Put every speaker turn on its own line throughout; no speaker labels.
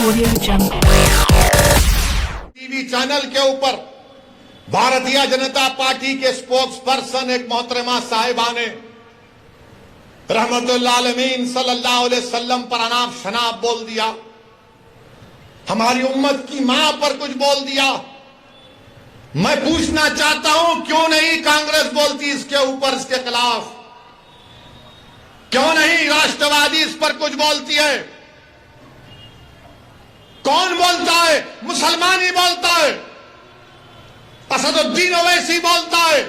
Audio जंग।
TV channel के ऊपर भारतीय जनता पार्टी के स्पोक्स पर्सन एक मोहतरमा साहिबा ने रहमतुल्लाह आलमीन सल्लल्लाहु अलैहि वसल्लम पर अनाप शनाप बोल दिया, हमारी उम्मत की मां पर कुछ बोल दिया। मैं पूछना चाहता हूं क्यों नहीं कांग्रेस बोलती इसके ऊपर, इसके खिलाफ? क्यों नहीं राष्ट्रवादी इस पर कुछ बोलती है? कौन बोलता है? मुसलमान ही बोलता है, असदुद्दीन ओवैसी बोलता है।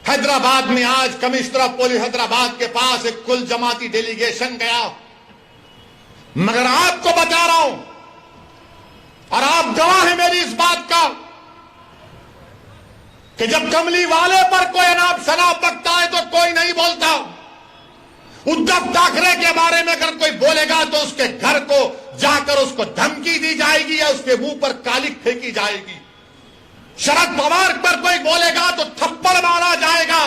हैदराबाद में आज कमिश्नर ऑफ पुलिस हैदराबाद के पास एक कुल जमाती डेलीगेशन गया, मगर आपको बता रहा हूं और आप गवाह हैं मेरी इस बात का कि जब कमली वाले पर कोई अनाप शनाप बकता है तो कोई नहीं बोलता। उद्धव ठाकरे के बारे में अगर कोई बोलेगा तो उसके घर को जाकर उसको धमकी दी जाएगी या उसके मुंह पर कालिक फेंकी जाएगी। शरद पवार पर कोई बोलेगा तो थप्पड़ मारा जाएगा।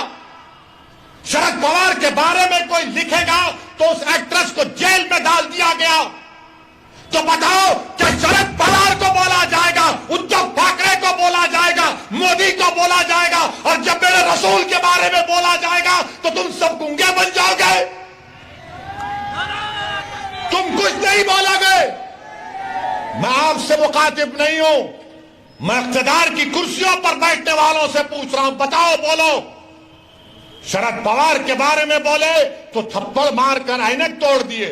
शरद पवार के बारे में कोई लिखेगा तो उस एक्ट्रेस को जेल में डाल दिया गया। तो बताओ क्या शरद पवार को बोला जाएगा, उद्धव ठाकरे को बोला जाएगा, मोदी को बोला जाएगा, और जब मेरे रसूल के बारे में बोला जाएगा तो तुम सब गूंगे बन जाओगे, तुम कुछ नहीं बोलोगे। मैं आपसे मुखातिब नहीं हूं, मैं इख्तिदार की कुर्सियों पर बैठने वालों से पूछ रहा हूं, बताओ बोलो। शरद पवार के बारे में बोले तो थप्पड़ मारकर ऐनक तोड़ दिए,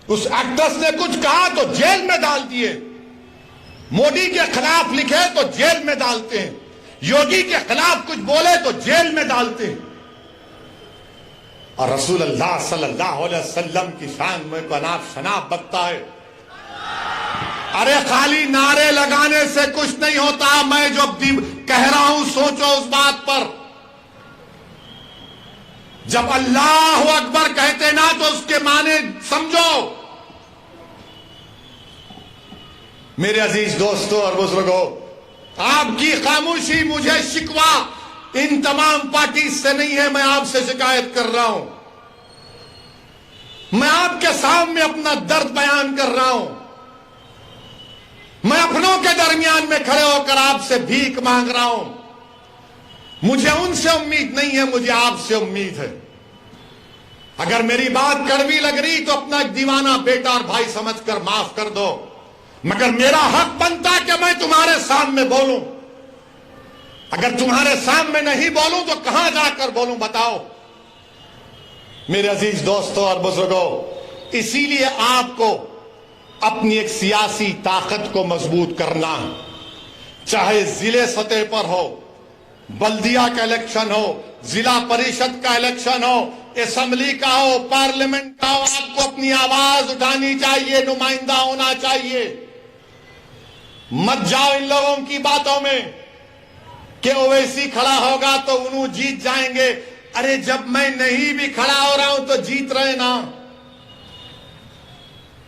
उस एक्ट्रेस ने कुछ कहा तो जेल में डाल दिए, मोदी के खिलाफ लिखे तो जेल में डालते हैं, योगी के खिलाफ कुछ बोले तो जेल में डालते हैं, और रसूल अल्लाह सल्लल्लाहु अलैहि वसल्लम की शान में अनाप शनाप बकता है। अरे खाली नारे लगाने से कुछ नहीं होता। मैं जो कह रहा हूं सोचो उस बात पर। जब अल्लाह अकबर कहते ना तो उसके माने समझो। मेरे अजीज दोस्तों और बुजुर्गों, आपकी खामोशी मुझे शिकवा इन तमाम पार्टी से नहीं है, मैं आपसे शिकायत कर रहा हूं। मैं आपके सामने अपना दर्द बयान कर रहा हूं। मैं अपनों के दरमियान में खड़े होकर आपसे भीख मांग रहा हूं। मुझे उनसे उम्मीद नहीं है, मुझे आपसे उम्मीद है। अगर मेरी बात कड़वी लग रही तो अपना एक दीवाना बेटा और भाई समझकर माफ कर दो, मगर मेरा हक बनता कि मैं तुम्हारे सामने बोलूं। अगर तुम्हारे सामने नहीं बोलूं तो कहां जाकर बोलूं, बताओ मेरे अजीज दोस्तों और बुजुर्गों। इसीलिए आपको अपनी एक सियासी ताकत को मजबूत करना, चाहे जिले सतह पर हो, बल्दिया का इलेक्शन हो, जिला परिषद का इलेक्शन हो, असेंबली का हो, पार्लियामेंट का हो, आपको अपनी आवाज उठानी चाहिए, नुमाइंदा होना चाहिए। मत जाओ इन लोगों की बातों में कि ओवैसी खड़ा होगा तो उन्होंने जीत जाएंगे। अरे जब मैं नहीं भी खड़ा हो रहा हूं तो जीत रहे ना।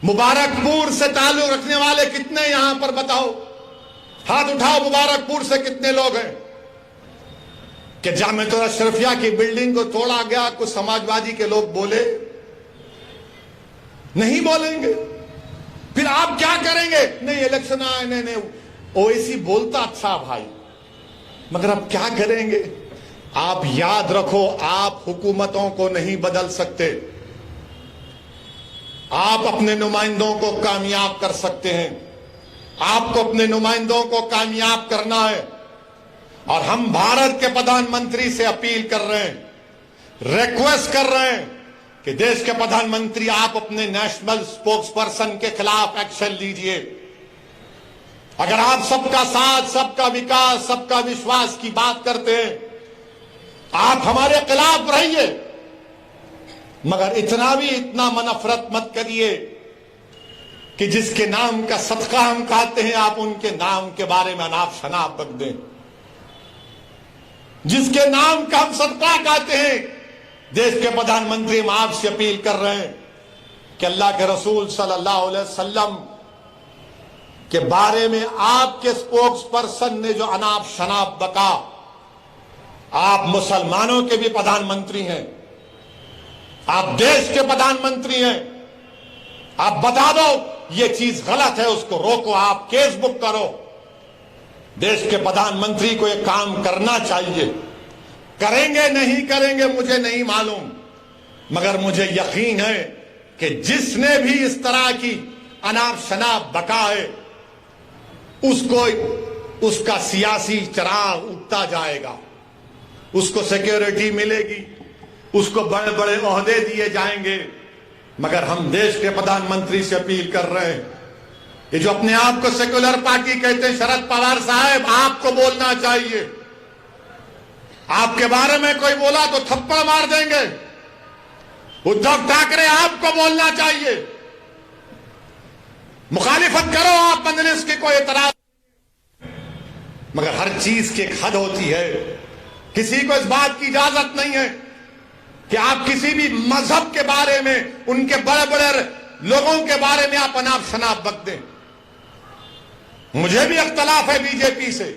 मुबारकपुर से ताल्लुक रखने वाले कितने यहां पर बताओ, हाथ उठाओ। मुबारकपुर से कितने लोग हैं कि जामिया अशरफिया की बिल्डिंग को तोड़ा गया, कुछ समाजवादी के लोग बोले? नहीं बोलेंगे। फिर आप क्या करेंगे? नहीं इलेक्शन आए, नहीं ओवैसी बोलता अच्छा भाई, मगर अब क्या करेंगे? आप याद रखो, आप हुकूमतों को नहीं बदल सकते, आप अपने नुमाइंदों को कामयाब कर सकते हैं। आपको अपने नुमाइंदों को कामयाब करना है, और हम भारत के प्रधानमंत्री से अपील कर रहे हैं, रिक्वेस्ट कर रहे हैं कि देश के प्रधानमंत्री आप अपने नेशनल स्पोक्स पर्सन के खिलाफ एक्शन लीजिए। अगर आप सबका साथ, सबका विकास, सबका विश्वास की बात करते हैं, आप हमारे खिलाफ रहिए, मगर इतना नफरत मत करिए कि जिसके नाम का सदका हम खाते हैं आप उनके नाम के बारे में अनाप शनाप बक दें। जिसके नाम का हम सदका खाते हैं, देश के प्रधानमंत्री हम आपसे अपील कर रहे हैं कि अल्लाह के रसूल सल्लल्लाहु अलैहि वसल्लम के बारे में आपके स्पोक्स पर्सन ने जो अनाप शनाप बका, आप मुसलमानों के भी प्रधानमंत्री हैं, आप देश के प्रधानमंत्री हैं, आप बता दो ये चीज गलत है, उसको रोको, आप केस बुक करो। देश के प्रधानमंत्री को यह काम करना चाहिए। करेंगे नहीं करेंगे मुझे नहीं मालूम, मगर मुझे यकीन है कि जिसने भी इस तरह की अनाप शनाप बका है उसको उसका सियासी चराग उठता जाएगा, उसको सिक्योरिटी मिलेगी, उसको बड़े बड़े ओहदे दिए जाएंगे। मगर हम देश के प्रधानमंत्री से अपील कर रहे हैं, ये जो अपने आप को सेक्युलर पार्टी कहते हैं, शरद पवार साहब आपको बोलना चाहिए। आपके बारे में कोई बोला तो थप्पड़ मार देंगे। उद्धव ठाकरे आपको बोलना चाहिए, मुखालिफत करो आप मजलिस की, कोई एतराज, मगर हर चीज की एक हद होती है। किसी को इस बात की इजाजत नहीं है कि आप किसी भी मजहब के बारे में, उनके बड़े बड़े लोगों के बारे में आप अनाप शनाप बक दें। मुझे भी इख्तलाफ है बीजेपी से,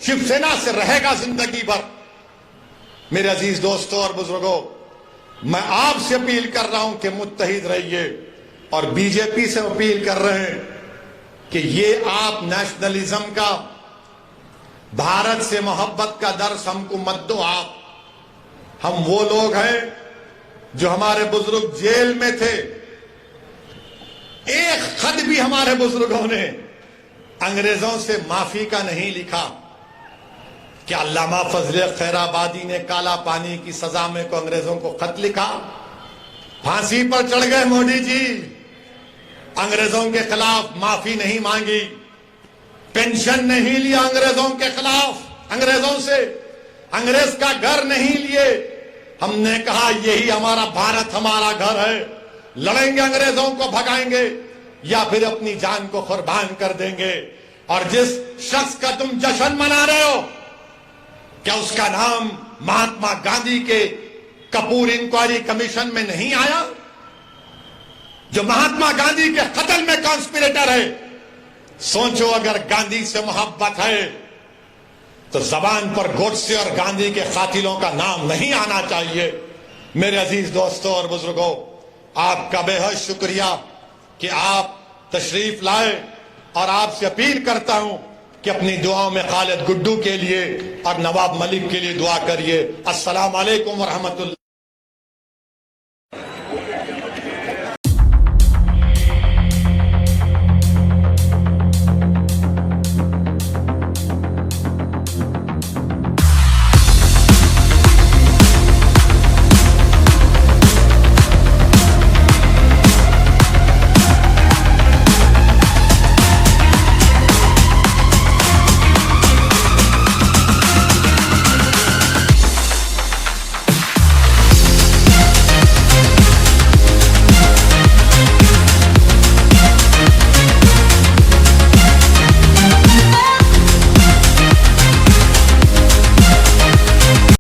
शिवसेना से रहेगा जिंदगी भर। मेरे अजीज दोस्तों और बुजुर्गों, मैं आपसे अपील कर रहा हूं कि मुत्तहिद रहिए, और बीजेपी से अपील कर रहे हैं कि ये आप नेशनलिज्म का, भारत से मोहब्बत का दर्स हमको मत दो। आप, हम वो लोग हैं जो हमारे बुजुर्ग जेल में थे, एक खत भी हमारे बुजुर्गों ने अंग्रेजों से माफी का नहीं लिखा। क्या अल्लामा फजल खैराबादी ने काला पानी की सजा में को अंग्रेजों को खत लिखा? फांसी पर चढ़ गए मोदी जी, अंग्रेजों के खिलाफ माफी नहीं मांगी, पेंशन नहीं लिया अंग्रेजों के खिलाफ, अंग्रेजों से अंग्रेज का घर नहीं लिए। हमने कहा यही हमारा भारत, हमारा घर है, लड़ेंगे, अंग्रेजों को भगाएंगे या फिर अपनी जान को कुर्बान कर देंगे। और जिस शख्स का तुम जश्न मना रहे हो, क्या उसका नाम महात्मा गांधी के कपूर इंक्वायरी कमीशन में नहीं आया, जो महात्मा गांधी के कत्ल में कॉन्स्पिरेटर है? सोचो, अगर गांधी से मोहब्बत है तो जबान पर गोडसे और गांधी के कातिलों का नाम नहीं आना चाहिए। मेरे अजीज दोस्तों और बुजुर्गों, आपका बेहद शुक्रिया कि आप तशरीफ लाए, और आपसे अपील करता हूं कि अपनी दुआओं में खालिद गुड्डू के लिए और नवाब मलिक के लिए दुआ करिए। अस्सलाम वालेकुम व रहमतुल्लाह।